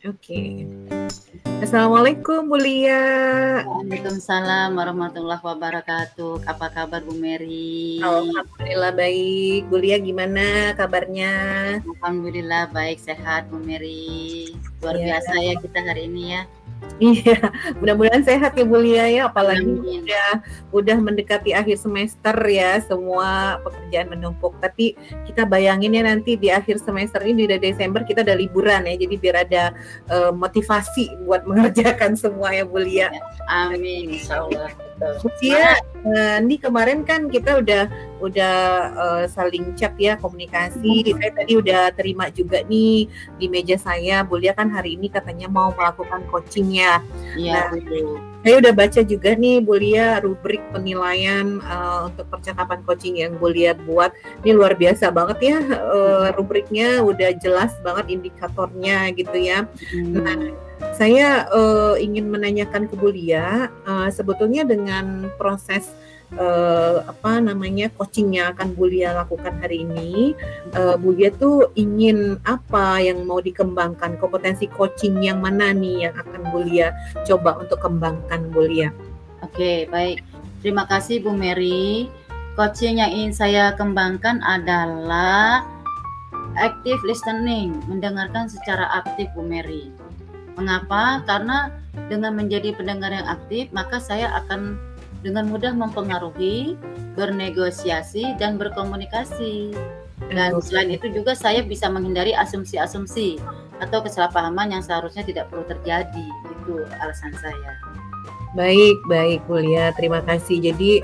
Oke. Assalamualaikum Bu Lia. Waalaikumsalam warahmatullahi wabarakatuh. Apa kabar Bu Mary? Alhamdulillah baik. Bu Lia gimana kabarnya? Alhamdulillah baik, sehat Bu Mary. Luar Ya, biasa ya kita hari ini ya. iya. Mudah-mudahan sehat ya Bu Lia ya. Apalagi Amin. udah mendekati akhir semester ya. Semua pekerjaan menumpuk. Tapi kita bayangin ya nanti di akhir semester ini di Desember kita ada liburan ya. Jadi biar ada motivasi buat mengerjakan semua ya Bu Lia. Amin, insya Allah. Iya, ini kemarin kan kita udah saling chat ya, komunikasi. Saya tadi udah terima juga nih di meja saya, Bu Lia kan hari ini katanya mau melakukan coaching ya. Iya, Nah, Bu. saya udah baca juga nih Bu Lia rubrik penilaian untuk percakapan coaching yang Bu Lia buat. Ini luar biasa banget ya, rubriknya udah jelas banget indikatornya gitu ya. Nah, saya ingin menanyakan ke Bu Lia, sebetulnya dengan proses coaching yang akan Bu Lia lakukan hari ini, Bu Lia tuh ingin apa yang mau dikembangkan, kompetensi coaching yang mana nih yang akan Bu Lia coba untuk kembangkan Bu Lia? Oke, baik. Terima kasih Bu Mary. Coaching yang ingin saya kembangkan adalah active listening, mendengarkan secara aktif Bu Mary. Mengapa? Karena dengan menjadi pendengar yang aktif, maka saya akan dengan mudah mempengaruhi, bernegosiasi, dan berkomunikasi. Dan selain itu juga saya bisa menghindari asumsi-asumsi atau kesalahpahaman yang seharusnya tidak perlu terjadi. Itu alasan saya. Baik Bu Lia, terima kasih. Jadi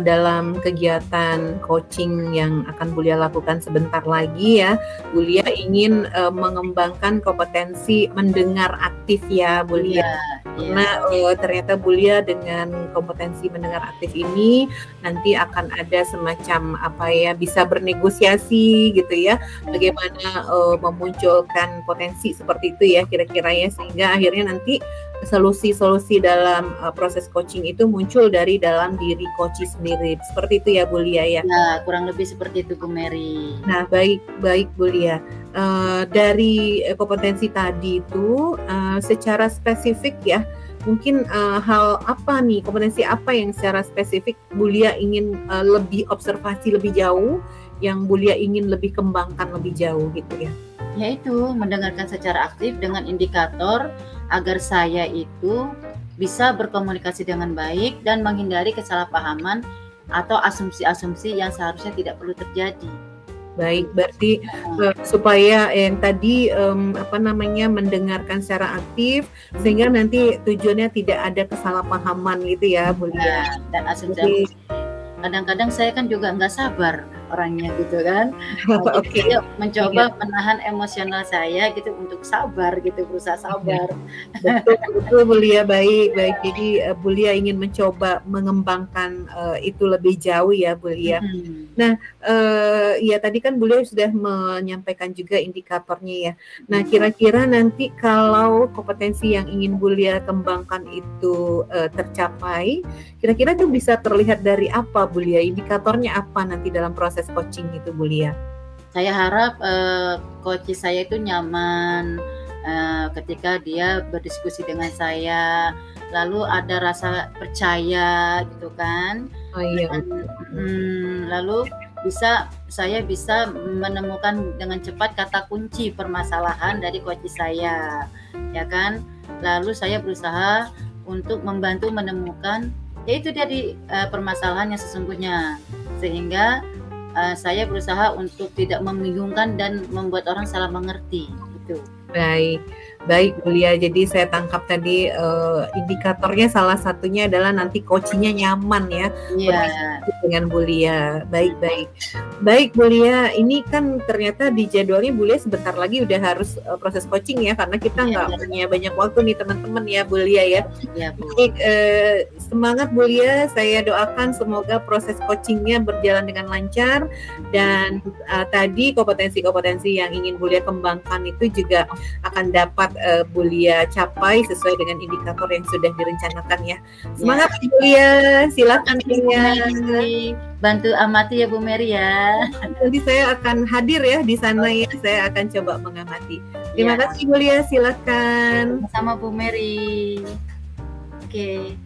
dalam kegiatan coaching yang akan Bu Lia lakukan sebentar lagi ya, Bu Lia ingin mengembangkan kompetensi mendengar aktif ya Bu Lia. Karena ternyata Bu Lia dengan kompetensi mendengar aktif ini nanti akan ada semacam bisa bernegosiasi gitu ya, bagaimana memunculkan potensi seperti itu ya kira-kira ya, sehingga akhirnya nanti solusi-solusi dalam proses coaching itu muncul dari dalam diri coach sendiri. Seperti itu ya Bu Lia ya? Nah, kurang lebih seperti itu Bu Mary. Nah, baik Bu Lia. Dari kompetensi tadi itu secara spesifik ya, mungkin hal apa nih, kompetensi apa yang secara spesifik Bu Lia ingin lebih observasi lebih jauh, yang Bu Lia ingin lebih kembangkan lebih jauh gitu ya? Yaitu mendengarkan secara aktif dengan indikator agar saya itu bisa berkomunikasi dengan baik dan menghindari kesalahpahaman atau asumsi-asumsi yang seharusnya tidak perlu terjadi. Baik, berarti supaya yang tadi mendengarkan secara aktif sehingga nanti tujuannya tidak ada kesalahpahaman gitu ya Bu Lia. Dan asumsi kadang-kadang saya kan juga nggak sabar orangnya gitu kan. Saya mencoba menahan emosional saya gitu untuk sabar gitu, berusaha sabar. Betul Bu Lia, baik. Jadi Bu Lia ingin mencoba mengembangkan itu lebih jauh ya Bu Lia. Nah, ya tadi kan Bu Lia sudah menyampaikan juga indikatornya ya. Nah, kira-kira nanti kalau kompetensi yang ingin Bu Lia kembangkan itu tercapai, kira-kira itu bisa terlihat dari apa Bu Lia? Indikatornya apa nanti dalam proses coaching itu Bu Lia? Saya harap coach saya itu nyaman ketika dia berdiskusi dengan saya, lalu ada rasa percaya gitu kan. Oh iya. Lalu saya bisa menemukan dengan cepat kata kunci permasalahan dari coach saya, ya kan. Lalu saya berusaha untuk membantu menemukan yaitu dari permasalahan yang sesungguhnya, sehingga saya berusaha untuk tidak membingungkan dan membuat orang salah mengerti gitu. Baik Bu Lia, jadi saya tangkap tadi indikatornya salah satunya adalah nanti coachingnya nyaman ya dengan Bu Lia. Baik Bu Lia, ini kan ternyata di jadwalnya Bu Lia sebentar lagi udah harus proses coaching ya, karena kita nggak punya banyak waktu nih teman-teman ya Bu Lia ya. Baik, semangat Bu Lia, saya doakan semoga proses coachingnya berjalan dengan lancar, dan tadi kompetensi-kompetensi yang ingin Bu Lia kembangkan itu juga akan dapat Bu Lia capai sesuai dengan indikator yang sudah direncanakan ya. Semangat Bu Lia, silakan Bu Lia. Bantu amati ya Bu Mary ya. Nanti saya akan hadir ya di sana ya, saya akan coba mengamati. Terima kasih Bu Lia, silakan. Sama Bu Mary. Oke.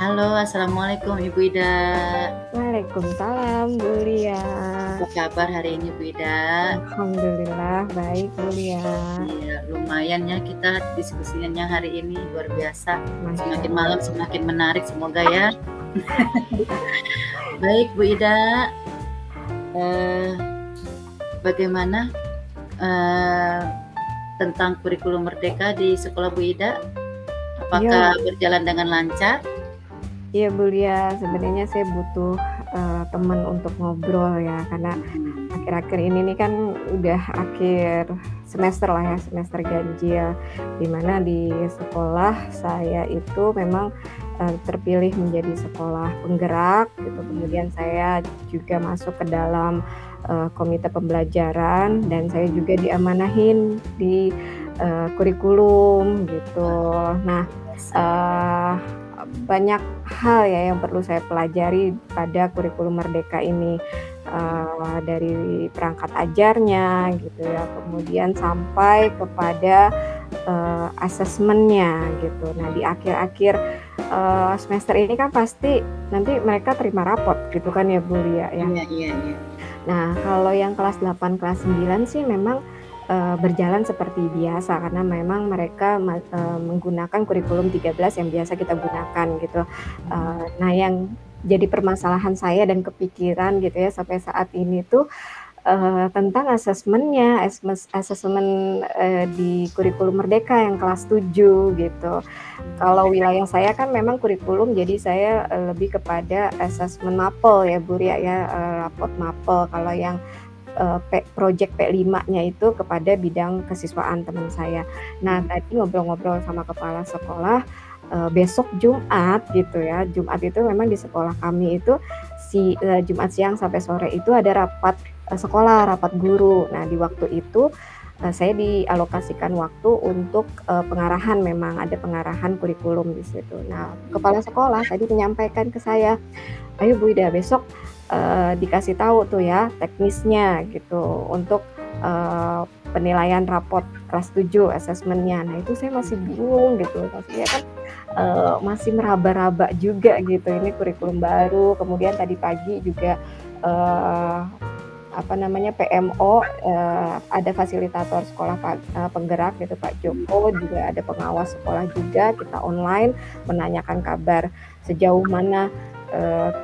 Halo, Assalamualaikum Ibu Ida. Waalaikumsalam Bu Lia. Apa kabar hari ini Bu Ida? Alhamdulillah baik Bu Lia. Ya, lumayan ya kita diskusinya hari ini luar biasa. Semakin malam semakin menarik semoga ya. Baik Bu Ida, bagaimana tentang kurikulum Merdeka di sekolah Bu Ida? Apakah berjalan dengan lancar? Iya Bu Lia, sebenarnya saya butuh teman untuk ngobrol ya, karena akhir-akhir ini nih kan udah akhir semester lah ya, semester ganjil, dimana di sekolah saya itu memang terpilih menjadi sekolah penggerak gitu. Kemudian saya juga masuk ke dalam komite pembelajaran dan saya juga diamanahin di kurikulum gitu. Nah, banyak hal ya yang perlu saya pelajari pada kurikulum Merdeka ini, dari perangkat ajarnya gitu ya, kemudian sampai kepada asesmennya gitu. Nah, di akhir-akhir semester ini kan pasti nanti mereka terima rapot gitu kan ya Bu Lia ya. Iya. Nah, kalau yang kelas 8, kelas 9 sih memang berjalan seperti biasa karena memang mereka menggunakan kurikulum 13 yang biasa kita gunakan gitu. Nah, yang jadi permasalahan saya dan kepikiran gitu ya sampai saat ini tuh tentang asesmennya, asesmen di kurikulum Merdeka yang kelas 7 gitu. Kalau wilayah saya kan memang kurikulum, jadi saya lebih kepada asesmen mapel ya Bu Ria ya, rapot mapel. Kalau yang project P5-nya itu kepada bidang kesiswaan teman saya. Nah, tadi ngobrol-ngobrol sama kepala sekolah, besok Jumat gitu ya. Jumat itu memang di sekolah kami itu Jumat siang sampai sore itu ada rapat sekolah, rapat guru. Nah, di waktu itu saya dialokasikan waktu untuk pengarahan, memang ada pengarahan kurikulum di situ. Nah, kepala sekolah tadi menyampaikan ke saya, "Ayo Bu Ida, besok dikasih tahu tuh ya teknisnya gitu untuk penilaian rapot kelas 7 asesmennya." Nah, itu saya masih bingung gitu, maksudnya kan masih meraba-raba juga gitu, ini kurikulum baru. Kemudian tadi pagi juga PMO, ada fasilitator sekolah penggerak gitu Pak Joko, juga ada pengawas sekolah juga, kita online menanyakan kabar sejauh mana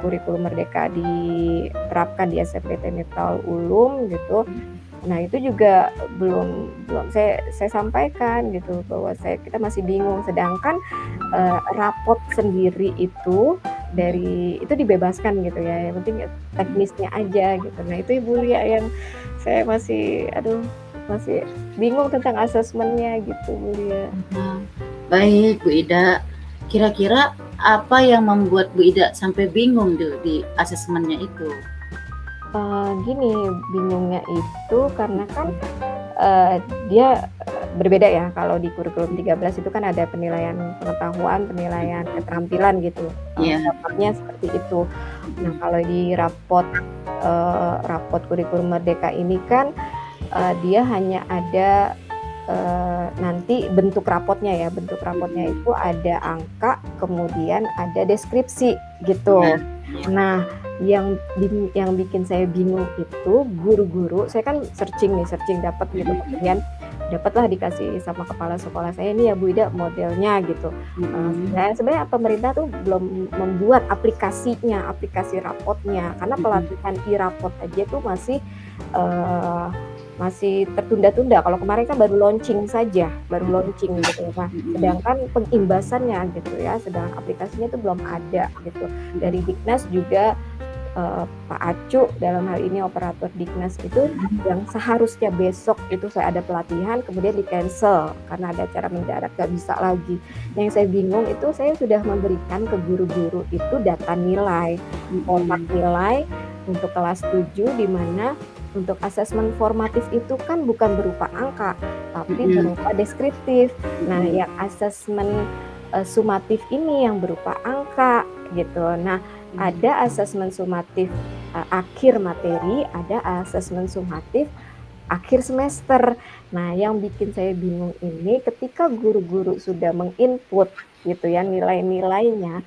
kurikulum Merdeka diterapkan di SMP Temital Ulum gitu. Nah, itu juga belum saya sampaikan gitu bahwa kita masih bingung, sedangkan rapot sendiri itu itu dibebaskan gitu ya, yang penting teknisnya aja gitu. Nah, itu Ibu Lia yang saya masih bingung tentang asesmennya gitu Bu Lia. Baik Bu Ida, kira-kira apa yang membuat Bu Ida sampai bingung di asesmennya itu? Gini, bingungnya itu karena kan dia berbeda ya. Kalau di kurikulum 13 itu kan ada penilaian pengetahuan, penilaian keterampilan gitu. Rapotnya seperti itu. Nah, kalau di rapot kurikulum Merdeka ini kan dia hanya ada nanti bentuk rapotnya ya. Bentuk rapotnya itu ada angka, kemudian ada deskripsi gitu. Nah, yang bikin saya bingung itu guru-guru, saya kan searching dapat gitu, kemudian dapatlah dikasih sama kepala sekolah saya, ini ya Bu Ida modelnya gitu. Sebenarnya pemerintah tuh belum membuat aplikasi rapotnya, karena pelatihan e-rapot aja tuh masih tertunda-tunda. Kalau kemarin kan baru launching gitu. Nah, sedangkan pengimbasannya gitu ya, sedangkan aplikasinya itu belum ada gitu. Dari Diknas juga Pak Acu dalam hal ini operator Diknas itu yang seharusnya besok itu saya ada pelatihan, kemudian di cancel karena ada acara mendarat, gak bisa lagi. Yang saya bingung itu saya sudah memberikan ke guru-guru itu data nilai, format nilai untuk kelas 7 di mana untuk asesmen formatif itu kan bukan berupa angka, tapi berupa deskriptif. Nah, yang asesmen sumatif ini yang berupa angka gitu. Nah, ada asesmen sumatif akhir materi, ada asesmen sumatif akhir semester. Nah, yang bikin saya bingung ini ketika guru-guru sudah menginput gitu ya nilai-nilainya.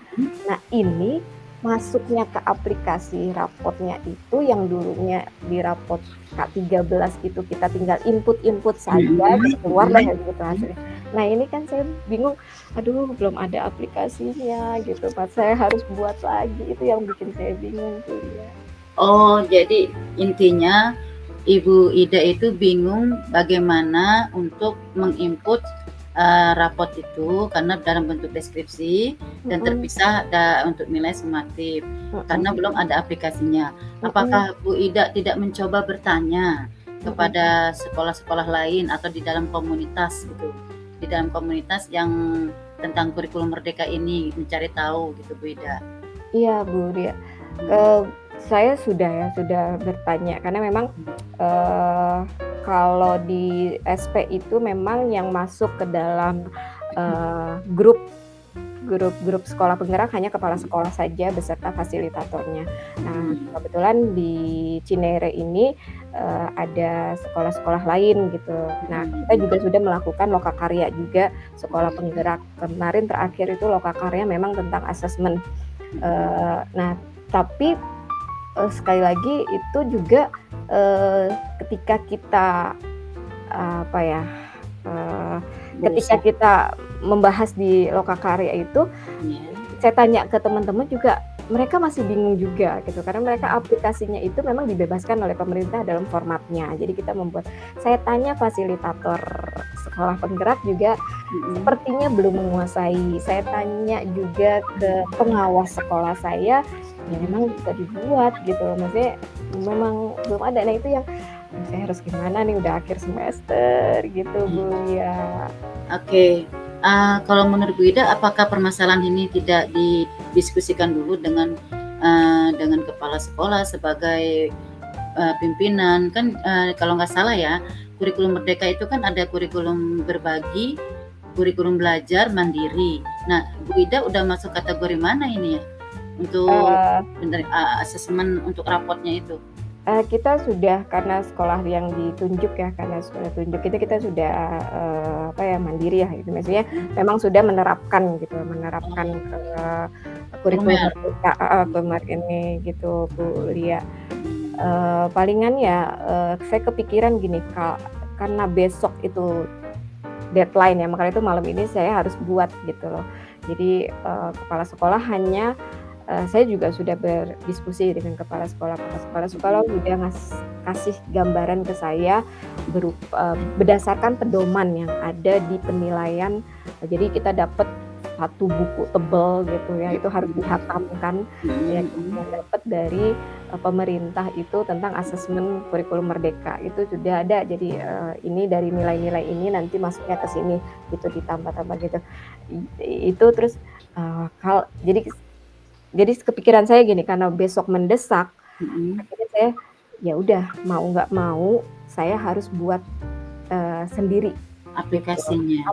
Nah, ini masuknya ke aplikasi rapotnya itu yang dulunya di rapot K13 itu kita tinggal input saja, keluarlah gitu hasilnya. Nah, ini kan saya bingung, aduh belum ada aplikasinya gitu, Pak. Saya harus buat lagi, itu yang bikin saya bingung tuh ya. Oh, jadi intinya Ibu Ida itu bingung bagaimana untuk menginput rapot itu karena dalam bentuk deskripsi dan terpisah untuk nilai sumatif karena belum ada aplikasinya. Apakah Bu Ida tidak mencoba bertanya kepada sekolah-sekolah lain atau di dalam komunitas gitu, di dalam komunitas yang tentang kurikulum merdeka ini mencari tahu gitu Bu Ida? Iya Bu Ria, saya sudah bertanya karena memang kalau di SP itu memang yang masuk ke dalam grup sekolah penggerak hanya kepala sekolah saja beserta fasilitatornya. Nah, kebetulan di Cinere ini ada sekolah-sekolah lain gitu. Nah, kita juga sudah melakukan lokakarya juga sekolah penggerak. Kemarin terakhir itu lokakarya memang tentang asesmen. Nah, tapi sekali lagi itu juga ketika kita ketika kita membahas di lokakarya itu, saya tanya ke teman-teman juga, mereka masih bingung juga gitu karena mereka aplikasinya itu memang dibebaskan oleh pemerintah dalam formatnya. Jadi kita saya tanya fasilitator sekolah penggerak juga sepertinya belum menguasai. Saya tanya juga ke pengawas sekolah saya, ya memang bisa dibuat gitu, maksudnya memang belum ada. Nah, itu yang saya harus gimana nih, udah akhir semester gitu Bu ya. Oke. Kalau menurut Bu Ida, apakah permasalahan ini tidak didiskusikan dulu dengan kepala sekolah sebagai pimpinan? Kan kalau nggak salah ya, kurikulum merdeka itu kan ada kurikulum berbagi, kurikulum belajar mandiri. Nah, Bu Ida udah masuk kategori mana ini ya untuk asesmen untuk rapotnya itu? Kita sudah, karena sekolah yang ditunjuk ya, karena sekolah tunjuk itu kita sudah mandiri ya gitu. Maksudnya memang sudah menerapkan kurikulum merdeka ini gitu Bu Lia. Palingan ya saya kepikiran gini, karena besok itu deadline ya, makanya itu malam ini saya harus buat gitu loh. Jadi kepala sekolah hanya saya juga sudah berdiskusi dengan kepala sekolah sudah kasih gambaran ke saya berdasarkan pedoman yang ada di penilaian. Jadi kita dapat satu buku tebal gitu ya, itu harus dihatamkan ya, kita dapat dari pemerintah itu tentang asesmen kurikulum merdeka itu sudah ada. Jadi ini dari nilai-nilai ini nanti masuknya ke sini gitu, ditambah-tambah gitu. Itu terus jadi kepikiran saya gini, karena besok mendesak, akhirnya saya ya udah mau nggak mau saya harus buat sendiri aplikasinya.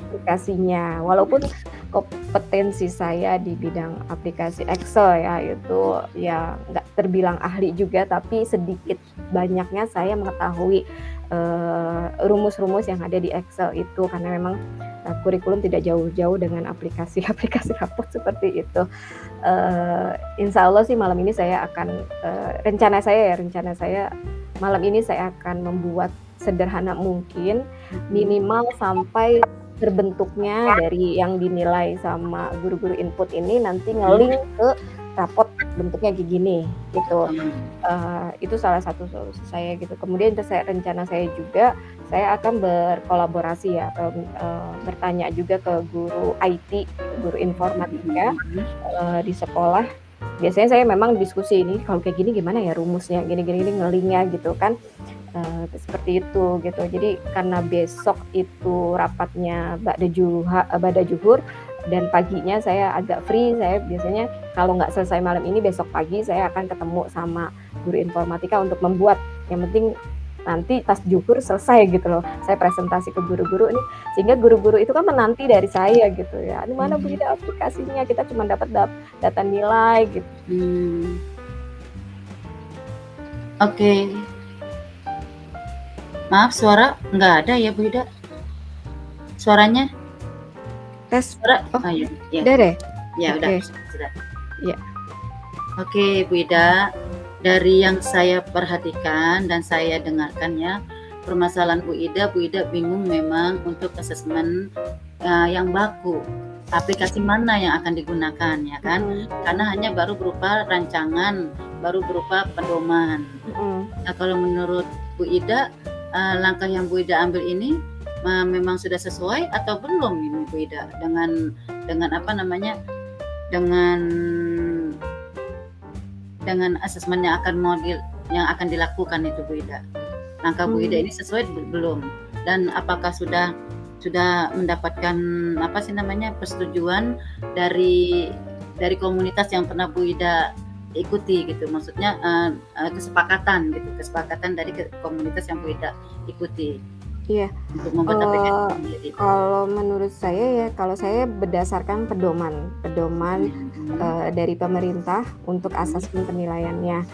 Walaupun kompetensi saya di bidang aplikasi Excel ya itu ya nggak terbilang ahli juga, tapi sedikit banyaknya saya mengetahui rumus-rumus yang ada di Excel itu, karena memang kurikulum tidak jauh-jauh dengan aplikasi rapot seperti itu. Insya Allah sih malam ini saya akan rencana saya malam ini saya akan membuat sederhana mungkin, minimal sampai terbentuknya dari yang dinilai sama guru-guru input ini nanti nge-link ke rapot bentuknya kayak gini gitu. Itu salah satu solusi saya gitu. Kemudian rencana saya juga, saya akan berkolaborasi ya, atau bertanya juga ke guru IT, guru informatika di sekolah. Biasanya saya memang diskusi ini kalau kayak gini gimana ya rumusnya, gini nge-linknya gitu kan. Seperti itu gitu. Jadi karena besok itu rapatnya Ba'da Juhur, dan paginya saya agak free. Saya biasanya kalau nggak selesai malam ini, besok pagi saya akan ketemu sama guru informatika untuk membuat, yang penting nanti pas Zuhur selesai gitu loh, saya presentasi ke guru-guru ini, sehingga guru-guru itu kan menanti dari saya gitu ya, "Di mana Bu Ida aplikasinya? Kita cuma dapat data nilai," gitu. Oke. Maaf, suara nggak ada ya Bu Ida? Suaranya? Tes. Suara? Oh, Oh ya, ya. udah deh. Ya Oke. udah, sudah. Iya. Oke Bu Ida, dari yang saya perhatikan dan saya dengarkan ya, permasalahan Bu Ida bingung memang untuk asesmen yang baku. Aplikasi mana yang akan digunakan ya kan? Karena hanya baru berupa rancangan, baru berupa pedoman. Nah, kalau menurut Bu Ida, langkah yang Bu Ida ambil ini memang sudah sesuai atau belum ini Bu Ida dengan apa namanya? Dengan asesmen yang akan dilakukan itu Bu Ida. Langkah Bu Ida ini sesuai belum? Dan apakah sudah mendapatkan apa sih namanya persetujuan dari komunitas yang pernah Bu Ida ikuti gitu, maksudnya kesepakatan dari komunitas yang Bu Ida ikuti. Iya. Untuk membuat aplikasi sendiri. Kalau menurut saya ya, kalau saya berdasarkan pedoman dari pemerintah untuk asesmen penilaiannya.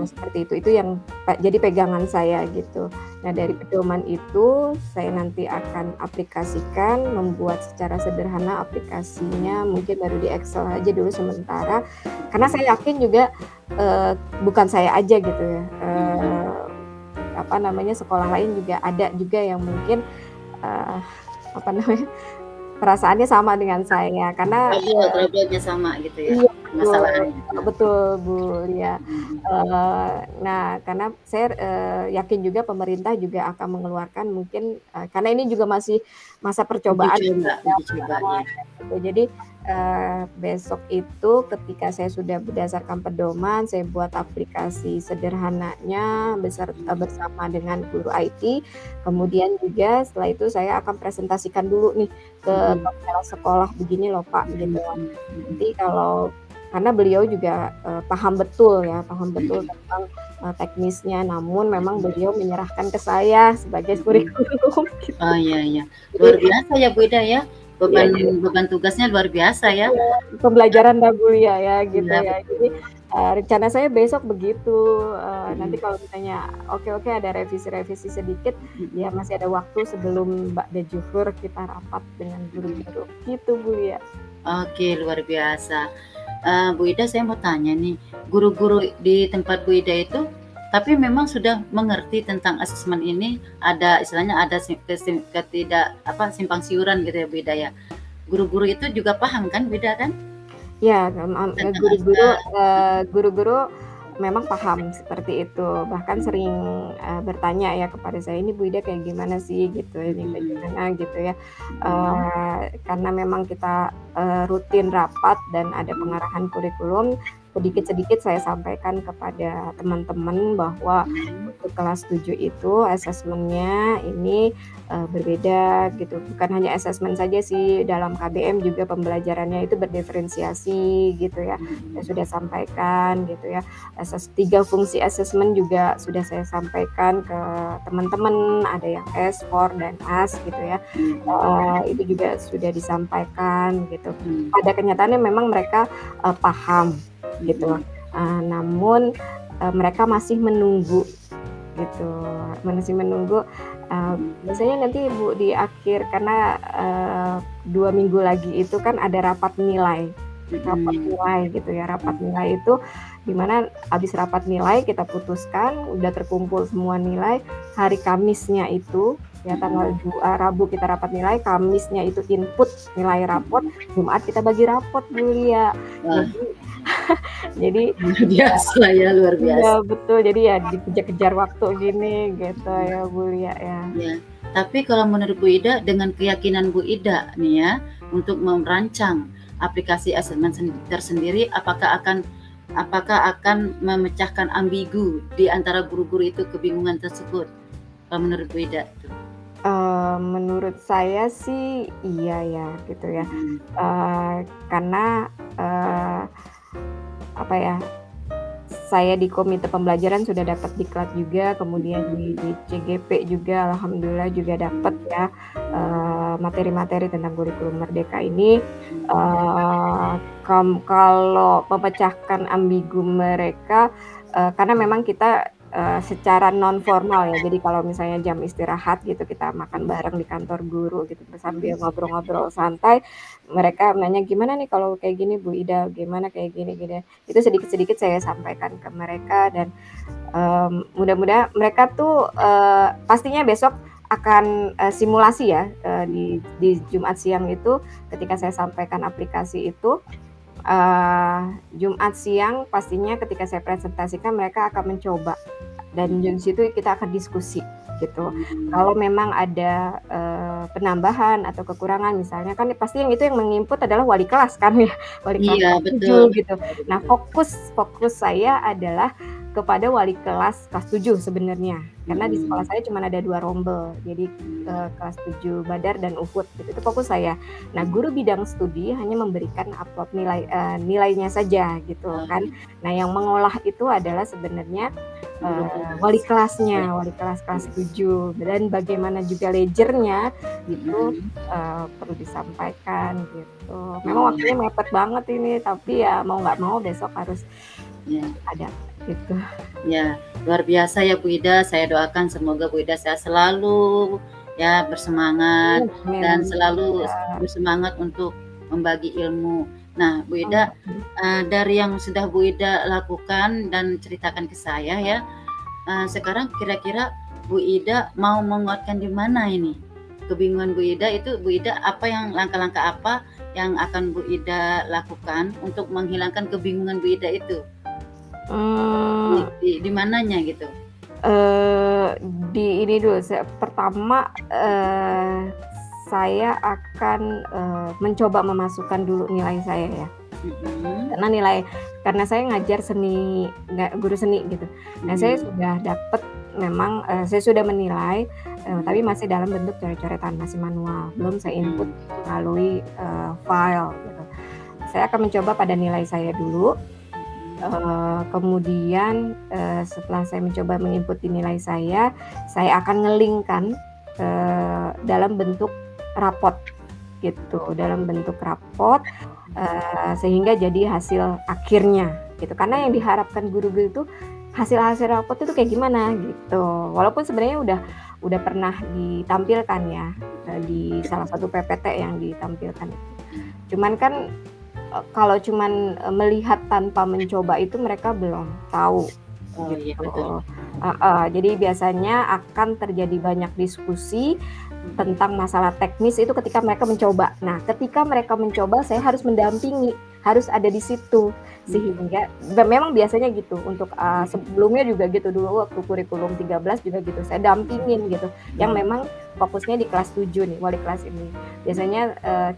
Seperti itu yang jadi pegangan saya gitu. Nah, dari pedoman itu saya nanti akan aplikasikan, membuat secara sederhana aplikasinya, mungkin baru di Excel aja dulu sementara, karena saya yakin juga bukan saya aja gitu ya, sekolah lain juga ada juga yang mungkin perasaannya sama dengan saya, karena problemnya sama gitu ya. Iya, masalahnya. Betul Bu Lia. Nah, karena saya yakin juga pemerintah juga akan mengeluarkan mungkin karena ini juga masih masa percobaan. Uji coba ya. Jadi besok itu ketika saya sudah berdasarkan pedoman, saya buat aplikasi sederhananya bersama dengan guru IT. Kemudian juga setelah itu saya akan presentasikan dulu nih ke kepala sekolah, begini loh Pak gitu. Nanti karena beliau juga paham betul tentang teknisnya, namun memang beliau menyerahkan ke saya sebagai kurikulum. Gitu. Oh iya, luar biasa ya Bu Ida ya, beban tugasnya luar biasa ya. Pembelajaran Bu Lia ya gitu ya. Jadi rencana saya besok begitu. Nanti kalau misalnya oke ada revisi sedikit, ya masih ada waktu sebelum Mbak Zuhur kita rapat dengan guru-guru gitu Bu Lia. Oke, luar biasa. Bu Ida, saya mau tanya nih, guru-guru di tempat Bu Ida itu tapi memang sudah mengerti tentang asesmen ini, ada istilahnya ada simpang siuran gitu ya Bu Ida ya. Guru-guru itu juga paham kan Bu Ida kan? Ya, guru-guru memang paham seperti itu, bahkan sering bertanya ya kepada saya, ini Bu Ida kayak gimana sih gitu, ini kayak gimana gitu ya. Karena memang kita rutin rapat dan ada pengarahan kurikulum, sedikit-sedikit saya sampaikan kepada teman-teman bahwa untuk kelas 7 itu asesmennya ini berbeda gitu. Bukan hanya asesmen saja sih, dalam KBM juga pembelajarannya itu berdiferensiasi gitu ya. Saya sudah sampaikan gitu ya. 3 fungsi asesmen juga sudah saya sampaikan ke teman-teman, ada yang S, 4 dan AS gitu ya. Itu juga sudah disampaikan gitu. Pada kenyataannya memang mereka paham gitu. Namun mereka masih menunggu gitu. Biasanya nanti Bu di akhir, karena 2 minggu lagi itu kan ada rapat nilai gitu ya. Rapat nilai itu dimana habis rapat nilai kita putuskan, udah terkumpul semua nilai, hari Kamisnya itu ya tanggal Rabu kita rapat nilai, Kamisnya itu input nilai rapot, Jumat kita bagi rapot Bu Lia. Jadi biasa ya, luar biasa. Ya betul, jadi ya dikejar-kejar waktu gini gitu ya Bu Lia ya. Ya, tapi kalau menurut Bu Ida, dengan keyakinan Bu Ida nih ya, untuk merancang aplikasi asesmen tersendiri, apakah akan memecahkan ambigu di antara guru-guru itu, kebingungan tersebut? Kalau menurut Bu Ida? menurut saya sih iya ya, gitu ya. Karena, apa ya, saya di komite pembelajaran sudah dapat diklat juga, kemudian di CGP juga alhamdulillah juga dapat ya, materi-materi tentang kurikulum merdeka ini. Kalau memecahkan ambigu mereka, karena memang kita, secara non formal ya, jadi kalau misalnya jam istirahat gitu, kita makan bareng di kantor guru gitu, sambil ngobrol-ngobrol santai, mereka nanya, "Gimana nih kalau kayak gini Bu Ida, gimana kayak gini gini?" Itu sedikit-sedikit saya sampaikan ke mereka dan, mudah-mudahan mereka tuh, pastinya besok akan, simulasi ya, di Jumat siang itu ketika saya sampaikan aplikasi itu, Jumat siang pastinya ketika saya presentasikan mereka akan mencoba dan di situ kita akan diskusi gitu. Kalau memang ada, penambahan atau kekurangan misalnya kan pasti yang itu yang menginput adalah wali kelas kan ya, wali kelas Iya, kelas betul 7 gitu. betul Nah betul. fokus saya adalah kepada wali kelas kelas 7 sebenarnya, karena di sekolah saya cuma ada 2 rombel, jadi, kelas 7 Badar dan Uhud gitu, itu fokus saya. Nah guru bidang studi hanya memberikan upload nilainya saja gitu kan. Nah yang mengolah itu adalah sebenarnya, Guru wali kelas. Ya. kelasnya, wali kelas kelas 7 dan bagaimana juga ledgernya itu, perlu disampaikan gitu. Memang waktunya mepet banget ini, tapi ya mau nggak mau besok harus Ya. ada gitu. Ya, luar biasa ya Bu Ida. Saya doakan semoga Bu Ida sehat selalu, ya bersemangat Amin dan amin, selalu iya. bersemangat untuk membagi ilmu. Nah, Bu Ida, Mhm. dari yang sudah Bu Ida lakukan dan ceritakan ke saya ya, sekarang kira-kira Bu Ida mau menguatkan di mana ini? Kebingungan Bu Ida itu Bu Ida langkah-langkah apa yang akan Bu Ida lakukan untuk menghilangkan kebingungan Bu Ida itu? Mmm, Di mananya gitu? eee, di ini dulu, pertama, saya akan, mencoba memasukkan dulu nilai saya ya. Mhm. Karena saya ngajar seni, guru seni gitu. Nah saya Mhm. sudah dapat memang, saya sudah menilai, tapi masih dalam bentuk coret-coretan, masih manual, belum saya input Mhm. melalui, file gitu. Saya akan mencoba pada nilai saya dulu. Mhm. Kemudian, setelah saya mencoba menginput di nilai saya akan nge-link-kan, dalam bentuk rapot gitu, dalam bentuk rapot, sehingga jadi hasil akhirnya gitu. Karena yang diharapkan guru-guru itu hasil-hasil rapot itu kayak gimana gitu. Walaupun sebenarnya udah pernah ditampilkan ya, di salah satu PPT yang ditampilkan itu. Cuman kan kalau cuman, melihat tanpa mencoba itu mereka belum tahu, Oh iya gitu. betul. Heeh, jadi biasanya akan terjadi banyak diskusi tentang masalah teknis itu ketika mereka mencoba. Nah, ketika mereka mencoba saya harus mendampingi, harus ada di situ. Mhm. Sehingga memang biasanya gitu untuk, sebelumnya juga gitu, dulu waktu kurikulum 13 juga gitu, saya dampingin gitu, yang Mhm. memang fokusnya di kelas 7 nih, wali kelas ini. Biasanya,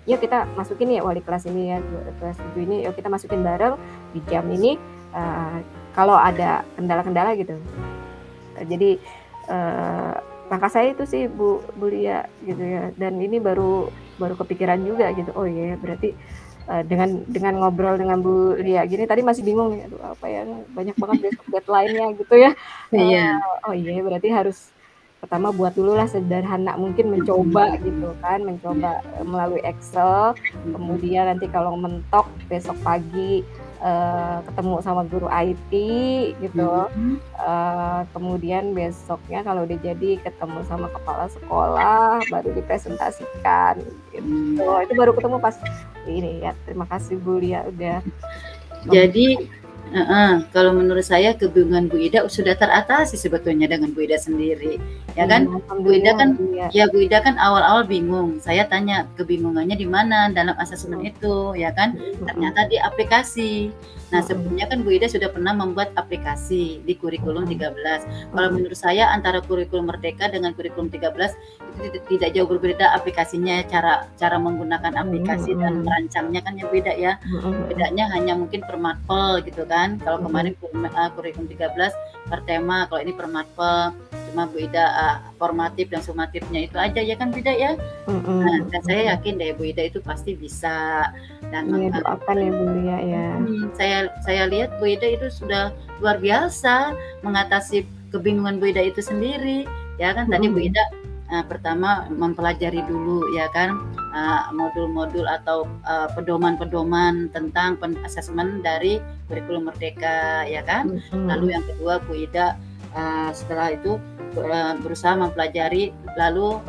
"Yuk kita masukin ya wali kelas ini ya, kelas 7 ini, yuk kita masukin bareng di jam ini," kalau ada kendala-kendala gitu. Jadi, langkah saya itu sih Bu Lia gitu ya, dan ini baru baru kepikiran juga gitu, oh iya ya berarti, dengan ngobrol dengan Bu Lia gini tadi masih bingung nih, aduh apa ya, banyak banget besok deadline-nya gitu ya. Iya. Oh iya ya berarti harus pertama buat dululah sederhana mungkin mencoba Mhm. gitu kan, Iya. mencoba, melalui Excel, Mhm. kemudian nanti kalau mentok besok pagi, ketemu sama guru IT gitu. Mhm. Kemudian besoknya kalau udah jadi ketemu sama kepala sekolah, baru dipresentasikan gitu. Iya. Itu baru ketemu pas ini ya, terima kasih Bu Lia udah Jadi memberikan kalau menurut saya kebingungan Bu Ida sudah teratasi sebetulnya dengan Bu Ida sendiri, ya iya kan? Bu Ida alhamdulillah kan iya, ya Bu Ida kan awal-awal bingung, saya tanya kebingungannya di mana dalam asesmen mhm, itu, ya kan? mhm mhm, Ternyata di aplikasi. Nah, mhm sebelumnya kan Bu Ida sudah pernah membuat aplikasi di kurikulum mhm, 13. Kalau mhm, menurut saya antara kurikulum Merdeka dengan kurikulum 13 itu tidak jauh berbeda aplikasinya, cara cara menggunakan mhm aplikasi dan mhm, merancangnya kan yang beda ya. mhm mhm, Bedanya hanya mungkin per matpel gitu kan. Kalau mhm, kemarin kurikulum 13 per tema, kalau ini per matpel. Cuma Bu Ida formatif dan sumatifnya itu aja ya kan Bu Ida ya. Dan saya yakin deh Bu Ida itu pasti bisa dan Iya, doakan ya Bu Lia ya. saya lihat Bu Ida itu sudah luar biasa mengatasi kebingungan Bu Ida itu sendiri ya kan. Tadi Bu Ida pertama mempelajari dulu ya kan modul-modul atau pedoman-pedoman tentang asesmen dari kurikulum Merdeka ya kan. Lalu yang kedua Bu Ida setelah itu berusaha mempelajari lalu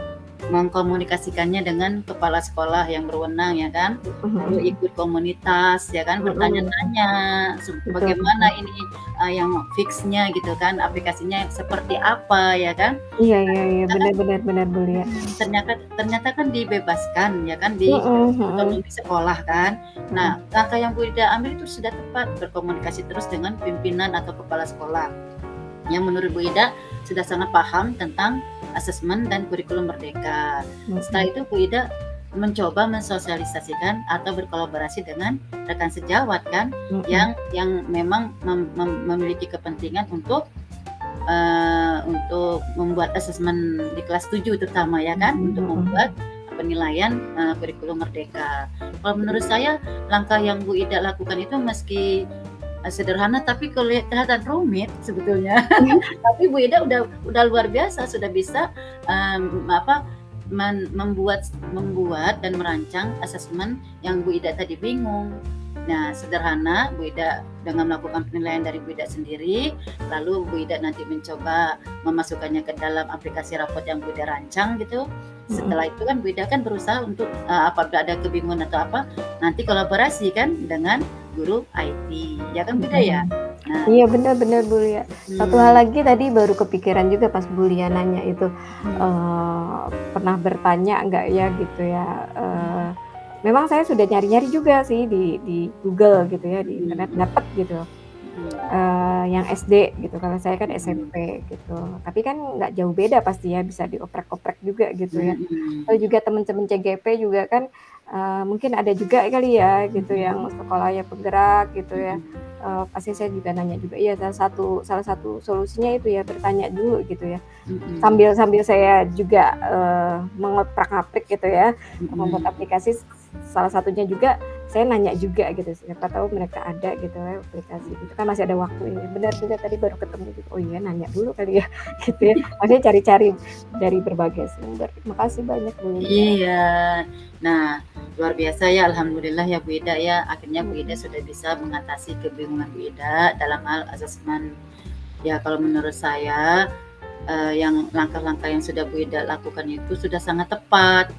mengkomunikasikannya dengan kepala sekolah yang berwenang ya kan, lalu ikut komunitas ya kan, bertanya-tanya bagaimana ini yang fixnya gitu kan, aplikasinya seperti apa ya kan. Iya benar Bu Lia. Ternyata kan dibebaskan ya kan di otonomi sekolah kan. Nah langkah yang Bu Ida ambil itu sudah tepat, berkomunikasi terus dengan pimpinan atau kepala sekolah yang menurut Bu Ida sudah sangat paham tentang asesmen dan kurikulum Merdeka. Setelah itu Bu Ida mencoba mensosialisasikan atau berkolaborasi dengan rekan sejawat kan yang memang memiliki kepentingan untuk membuat asesmen di kelas 7 terutama ya kan, untuk membuat penilaian kurikulum Merdeka. Kalau menurut saya langkah yang Bu Ida lakukan itu meski sederhana tapi kelihatan rumit sebetulnya. Tapi Bu Ida udah luar biasa, sudah bisa membuat dan merancang asesmen yang Bu Ida tadi bingung. Nah sederhana, Bu Ida dengan melakukan penilaian dari Bu Ida sendiri, lalu Bu Ida nanti mencoba memasukkannya ke dalam aplikasi rapot yang Bu Ida rancang gitu. Setelah itu kan Bu Ida kan berusaha untuk apabila ada kebingungan atau apa, nanti kolaborasi kan dengan guru IT ya kan Bu Ida ya. Nah, iya benar Bu Lia. Satu hal lagi tadi baru kepikiran juga pas Bu Lia nanya itu, pernah bertanya nggak ya gitu ya, memang saya sudah nyari-nyari juga sih di Google gitu ya, di internet dapat gitu. Yang SD gitu, kalau saya kan SMP gitu. Tapi kan nggak jauh beda pasti ya, bisa dioprek-oprek juga gitu ya. Lalu juga teman-teman CGP juga kan mungkin ada juga kali ya gitu yang sekolahnya penggerak gitu ya. Pasti saya juga nanya juga. Iya, salah satu solusinya itu ya bertanya dulu gitu ya. Sambil saya juga mengoprak-aprik gitu ya, membuat aplikasi. Salah satunya juga saya nanya juga gitu, siapa tahu mereka ada gitu ya aplikasi gitu kan, masih ada waktu ini. Benar juga tadi baru ketemu gitu, oh iya nanya dulu kali ya gitu ya, maksudnya cari-cari dari berbagai sumber. Terima kasih banyak Bu. Iya, nah luar biasa ya, alhamdulillah ya Bu Ida ya, akhirnya Bu Ida sudah bisa mengatasi kebingungan Bu Ida dalam hal asesmen. Ya kalau menurut saya yang langkah-langkah yang sudah Bu Ida lakukan itu sudah sangat tepat.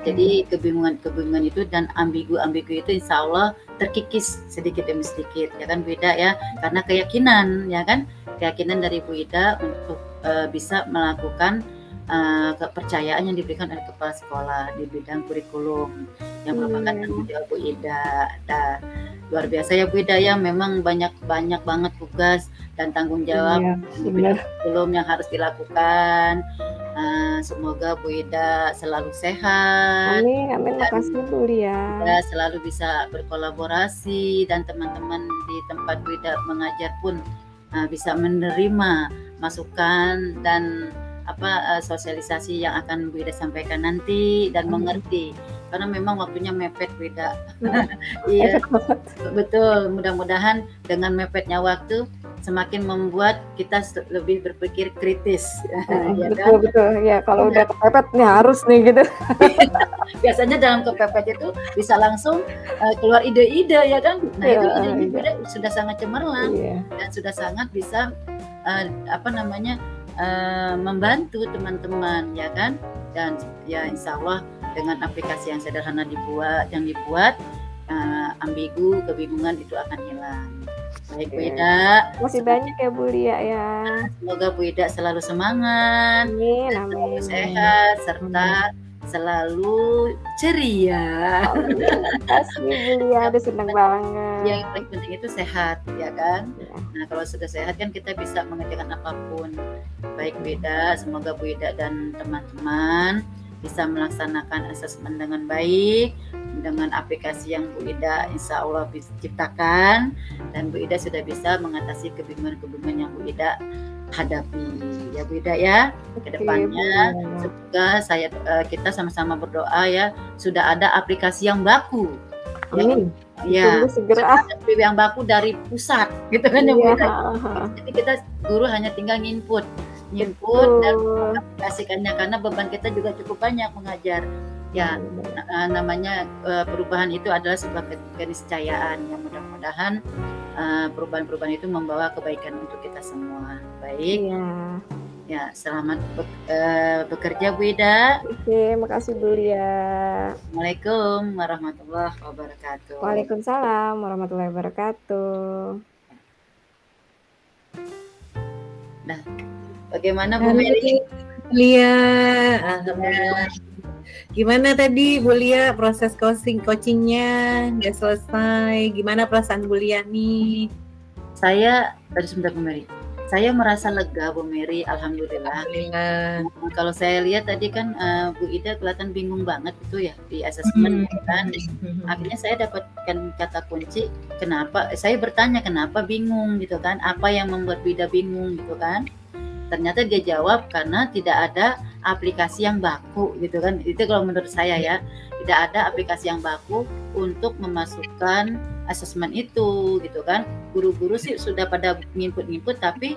Jadi kebingungan itu dan ambigu itu insya Allah terkikis sedikit demi sedikit ya kan Bu Ida ya, karena keyakinan ya kan, keyakinan dari Bu Ida untuk bisa melakukan kepercayaan yang diberikan oleh kepala sekolah di bidang kurikulum yang merupakan tanggung jawab Bu Ida. Luar biasa ya Bu Ida ya, memang banyak banget tugas dan tanggung jawab di bidang kurikulum yang harus dilakukan. Semoga Bu Ida selalu sehat. Amin, makasih Bu Lia. Selalu bisa berkolaborasi dan teman-teman di tempat Bu Ida mengajar pun bisa menerima masukan dan sosialisasi yang akan Bu Ida sampaikan nanti dan mengerti, karena memang waktunya mepet Bu Ida. Iya, betul. Mudah-mudahan dengan mepetnya waktu semakin membuat kita lebih berpikir kritis. Ya betul ya, kalau udah kepepet nih harus nih gitu. Biasanya dalam kepepet itu bisa langsung keluar ide-ide ya kan. Nah itu ide-ide sudah sangat cemerlang dan sudah sangat bisa membantu teman-teman ya kan. Dan ya insya Allah dengan aplikasi yang sederhana dibuat ambigu, kebingungan itu akan hilang. Baik Bu Ida, masih banyak ya Bu Lia ya. Semoga Bu Ida selalu semangat, selalu sehat, serta selalu ceria. Terima kasih Bu Lia, udah senang banget. Yang paling penting itu sehat ya kan. Nah kalau sudah sehat kan kita bisa mengerjakan apapun. Baik Bu Ida, semoga Bu Ida dan teman-teman bisa melaksanakan asesmen dengan baik dengan aplikasi yang Bu Ida insya Allah bisa ciptakan, dan Bu Ida sudah bisa mengatasi kebingungan yang Bu Ida hadapi ya Bu Ida ya ke Oke, depannya. Bu. Semoga kita sama-sama berdoa ya sudah ada aplikasi yang baku yang Amin. ya Ditunggu segera. sudah ada yang baku dari pusat gitu kan ya Bu Iya. Ida. Jadi kita guru hanya tinggal nginput dan Betul. aplikasikannya karena beban kita juga cukup banyak mengajar. Ya, namanya perubahan itu adalah sebuah keniscayaan yang mudah-mudahan perubahan-perubahan itu membawa kebaikan untuk kita semua. Baik, Iya. ya selamat bekerja Bu Ida. Oke, makasih Bu Lia. Assalamualaikum warahmatullahi wabarakatuh. Waalaikumsalam warahmatullahi wabarakatuh. Nah, bagaimana Bu Mary? Lia, alhamdulillah. Gimana tadi Bu Lia proses coachingnya udah selesai? Gimana perasaan Bu Lia nih? Saya tadi sebentar Bu Mary. Saya merasa lega Bu Mary, alhamdulillah. Kalau saya lihat tadi kan Bu Ida kelihatan bingung banget itu ya di asesmen kan. Akhirnya saya dapatkan kata kunci kenapa. Saya bertanya kenapa bingung gitu kan? Apa yang membuat Bu Ida bingung gitu kan? Ternyata dia jawab karena tidak ada aplikasi yang baku gitu kan. Itu kalau menurut saya ya, tidak ada aplikasi yang baku untuk memasukkan asesmen itu gitu kan. Guru-guru sih sudah pada nginput tapi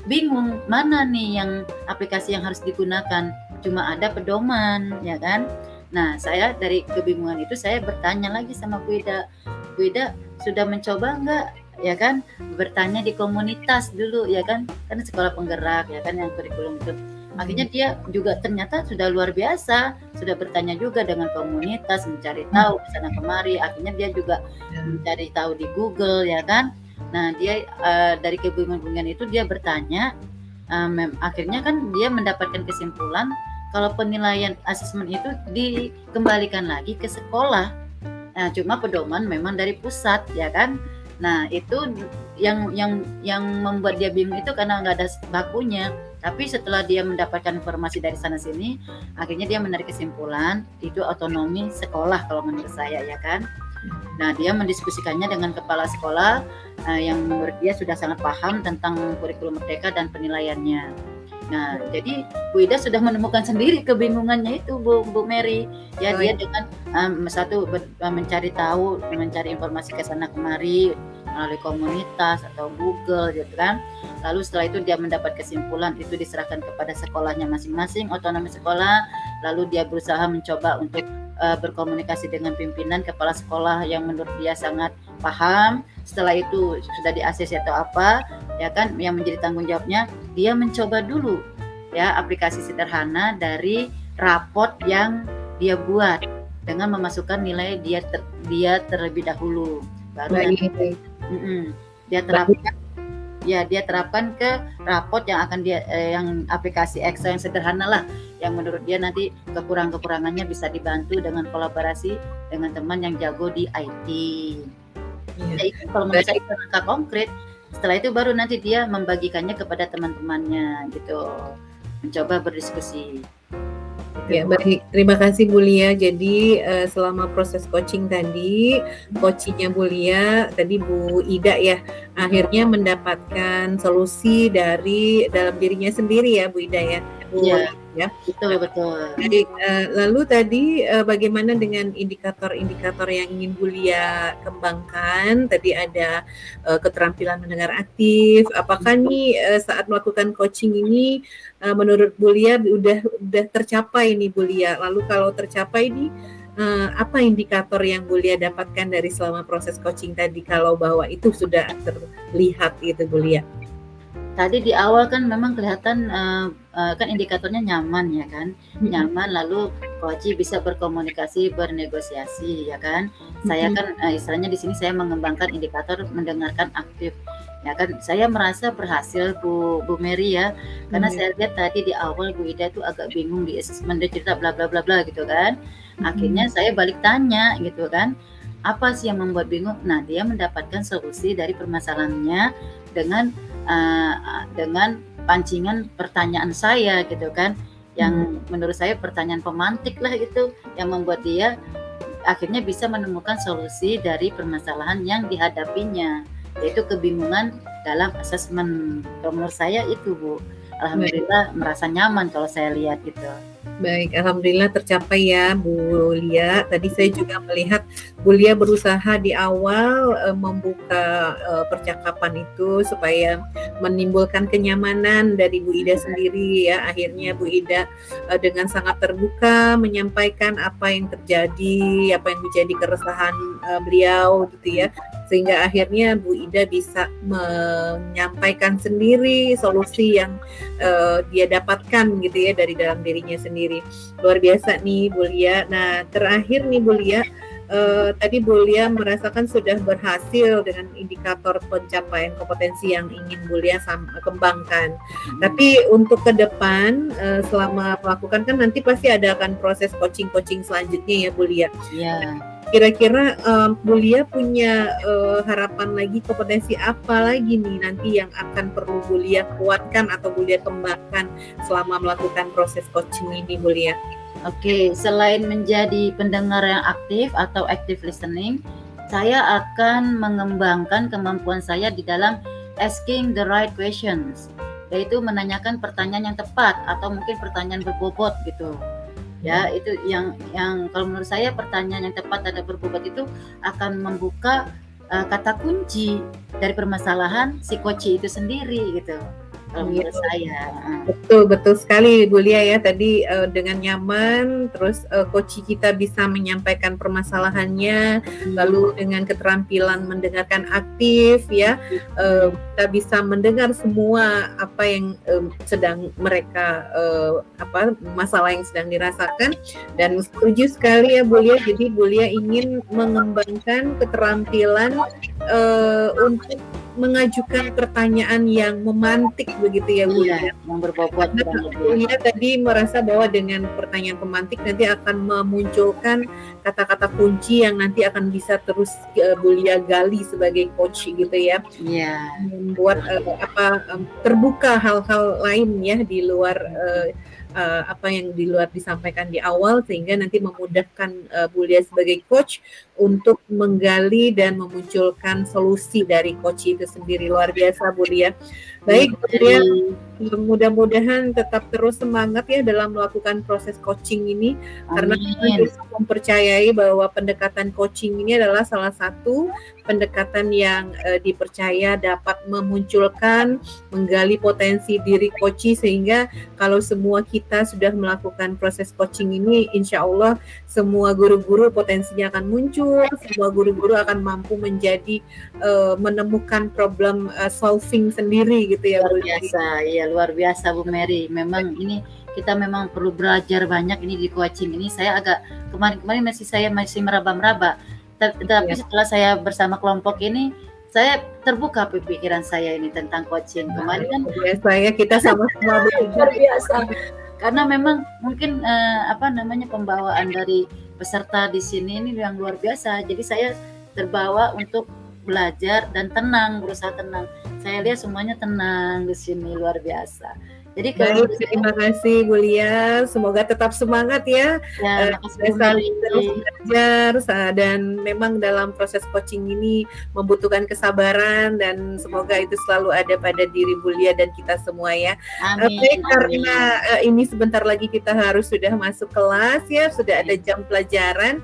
bingung mana nih yang aplikasi yang harus digunakan. Cuma ada pedoman ya kan. Nah, saya dari kebingungan itu saya bertanya lagi sama Bu Ida. Bu Ida sudah mencoba enggak ya kan bertanya di komunitas dulu ya kan sekolah penggerak ya kan yang kurikulum itu akhirnya dia juga ternyata sudah luar biasa sudah bertanya juga dengan komunitas mencari tahu ke sana kemari akhirnya dia juga mencari tahu di Google ya kan nah dia dari kebingungan itu dia bertanya akhirnya kan dia mendapatkan kesimpulan kalau penilaian asesmen itu dikembalikan lagi ke sekolah nah cuma pedoman memang dari pusat ya kan. Nah itu yang membuat dia bingung itu karena nggak ada bakunya. Tapi setelah dia mendapatkan informasi dari sana sini, akhirnya dia menarik kesimpulan itu otonomi sekolah kalau menurut saya ya kan. Nah dia mendiskusikannya dengan kepala sekolah yang menurut dia sudah sangat paham tentang kurikulum merdeka dan penilaiannya. Nah, jadi Bu Ida sudah menemukan sendiri kebingungannya itu Bu Mary. Ya dia dengan mencari tahu, mencari informasi ke sana kemari melalui komunitas atau Google gitu kan. Lalu setelah itu dia mendapat kesimpulan itu diserahkan kepada sekolahnya masing-masing, otonomi sekolah. Lalu dia berusaha mencoba untuk berkomunikasi dengan pimpinan kepala sekolah yang menurut dia sangat paham. Setelah itu sudah di-ACC atau apa, ya kan yang menjadi tanggung jawabnya dia mencoba dulu ya aplikasi sederhana dari rapot yang dia buat dengan memasukkan nilai dia terlebih dahulu baru nanti dia terapkan ke rapot yang akan yang aplikasi Excel yang sederhana lah yang menurut dia nanti kekurangannya bisa dibantu dengan kolaborasi dengan teman yang jago di IT. Ya, itu kalau menurut saya itu langkah konkret. Setelah itu baru nanti dia membagikannya kepada teman-temannya gitu, mencoba berdiskusi. Ya baik, terima kasih Bu Lia. Jadi selama proses coaching tadi, coachingnya Bu Lia, tadi Bu Ida ya, akhirnya mendapatkan solusi dari dalam dirinya sendiri ya Bu Ida ya. Ya, betul. Jadi, lalu tadi bagaimana dengan indikator-indikator yang ingin Bu Lia kembangkan? Tadi ada keterampilan mendengar aktif. Apakah nih saat melakukan coaching ini menurut Bu Lia udah tercapai nih Bu Lia? Lalu kalau tercapai nih apa indikator yang Bu Lia dapatkan dari selama proses coaching tadi kalau bahwa itu sudah terlihat gitu Bu Lia? Tadi di awal kan memang kelihatan kan indikatornya nyaman ya kan, nyaman lalu coach bisa berkomunikasi, bernegosiasi ya kan. Saya kan istilahnya di sini saya mengembangkan indikator mendengarkan aktif. Ya kan saya merasa berhasil Bu Mary ya, karena saya lihat tadi di awal Bu Ida itu agak bingung di assessment dia cerita bla bla bla bla gitu kan. Akhirnya saya balik tanya gitu kan. Apa sih yang membuat bingung? Nah, dia mendapatkan solusi dari permasalahannya dengan pancingan pertanyaan saya gitu kan yang menurut saya pertanyaan pemantik lah gitu yang membuat dia akhirnya bisa menemukan solusi dari permasalahan yang dihadapinya yaitu kebingungan dalam asesmen. Kalau menurut saya itu Bu, alhamdulillah merasa nyaman kalau saya lihat gitu. Baik, alhamdulillah tercapai ya Bu Lia. Tadi saya juga melihat Bu Lia berusaha di awal membuka percakapan itu supaya menimbulkan kenyamanan dari Bu Ida sendiri ya. Akhirnya Bu Ida dengan sangat terbuka menyampaikan apa yang terjadi, apa yang menjadi keresahan beliau gitu ya. Sehingga akhirnya Bu Ida bisa menyampaikan sendiri solusi yang dia dapatkan gitu ya dari dalam dirinya sendiri. Luar biasa nih Bu Lia. Nah terakhir nih Bu Lia, tadi Bu Lia merasakan sudah berhasil dengan indikator pencapaian kompetensi yang ingin Bu Lia kembangkan. Tapi untuk ke depan selama melakukan kan nanti pasti ada akan proses coaching selanjutnya ya Bu Lia. Iya. Kira-kira Bu Lia punya harapan lagi, kompetensi apa lagi nih nanti yang akan perlu Bu Lia kuatkan atau Bu Lia kembangkan selama melakukan proses coaching ini Bu Lia? Oke, selain menjadi pendengar yang aktif atau active listening, saya akan mengembangkan kemampuan saya di dalam asking the right questions, yaitu menanyakan pertanyaan yang tepat atau mungkin pertanyaan berbobot gitu. Ya, itu yang kalau menurut saya pertanyaan yang tepat dan berbobot itu akan membuka kata kunci dari permasalahan si coach itu sendiri gitu. Kalau menurut saya. Betul sekali Bu Lia ya, tadi dengan nyaman terus coach kita bisa menyampaikan permasalahannya, lalu dengan keterampilan mendengarkan aktif ya, kita bisa mendengar semua apa yang sedang mereka masalah yang sedang dirasakan. Dan setuju sekali ya Bu Lia, jadi Bu Lia ingin mengembangkan keterampilan untuk mengajukan pertanyaan yang memantik begitu ya Bu Lia. Yang berbobot. Bu Lia tadi merasa bahwa dengan pertanyaan pemantik nanti akan memunculkan kata-kata kunci yang nanti akan bisa terus Bu Lia gali sebagai coach gitu ya. Iya. Membuat terbuka hal-hal lain ya di luar apa yang di luar disampaikan di awal, sehingga nanti memudahkan Bu Lia sebagai coach untuk menggali dan memunculkan solusi dari coach itu sendiri. Luar biasa Bu Lia. Baik Bu Lia, mudah-mudahan tetap terus semangat ya dalam melakukan proses coaching ini. Karena kita mempercayai bahwa pendekatan coaching ini adalah salah satu pendekatan yang dipercaya dapat memunculkan, menggali potensi diri coach, sehingga kalau semua kita sudah melakukan proses coaching ini, insya Allah semua guru-guru potensinya akan muncul, semua guru-guru akan mampu menjadi menemukan problem solving sendiri gitu ya. Luar biasa, iya luar biasa Bu Mary. Memang ini kita memang perlu belajar banyak ini di coaching ini. Saya agak kemarin masih meraba-raba. Tapi setelah saya bersama kelompok ini, saya terbuka pikiran saya ini tentang coaching. Kemarin kan saya kita sama-sama luar biasa. Karena memang mungkin pembawaan dari peserta di sini ini yang luar biasa. Jadi saya terbawa untuk belajar dan tenang, berusaha tenang. Saya lihat semuanya tenang di sini, luar biasa. Jadi terima kasih Bu Lia, semoga tetap semangat ya. Terus belajar, dan memang dalam proses coaching ini membutuhkan kesabaran, dan semoga itu selalu ada pada diri Bu Lia dan kita semua ya. Amin. Karena ini sebentar lagi kita harus sudah masuk kelas ya, sudah ada jam pelajaran.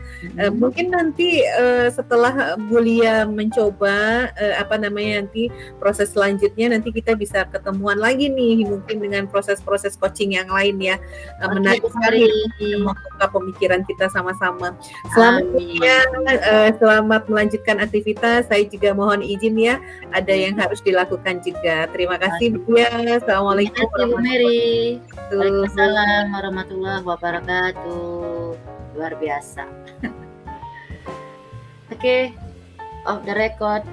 Mungkin nanti setelah Bu Lia mencoba nanti proses selanjutnya, nanti kita bisa ketemuan lagi nih, mungkin dengan proses-proses coaching yang lain ya. Menarik sekali membuka pemikiran kita sama-sama. Selamat melanjutkan aktivitas. Saya juga mohon izin ya, ada yang harus dilakukan juga. Terima kasih Bu Lia. Assalamualaikum warahmatullahi wabarakatuh. Waalaikumsalam warahmatullahi wabarakatuh. Luar biasa. Oke, off the record.